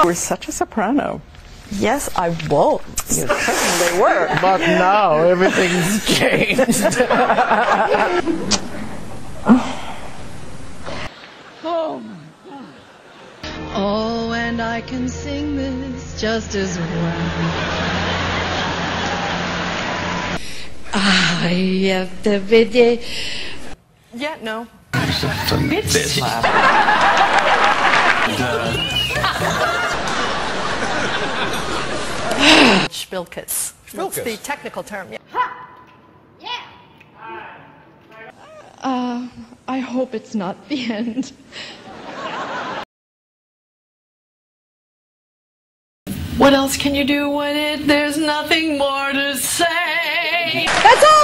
We're such a soprano. Yes, I won't. You certainly were. But now everything's changed. Oh, and I can sing this just as well. I have the video. Yeah, no. This. Spilkes. That's the technical term. Yeah. I hope it's not the end. What else can you do when there's nothing more to say? That's all.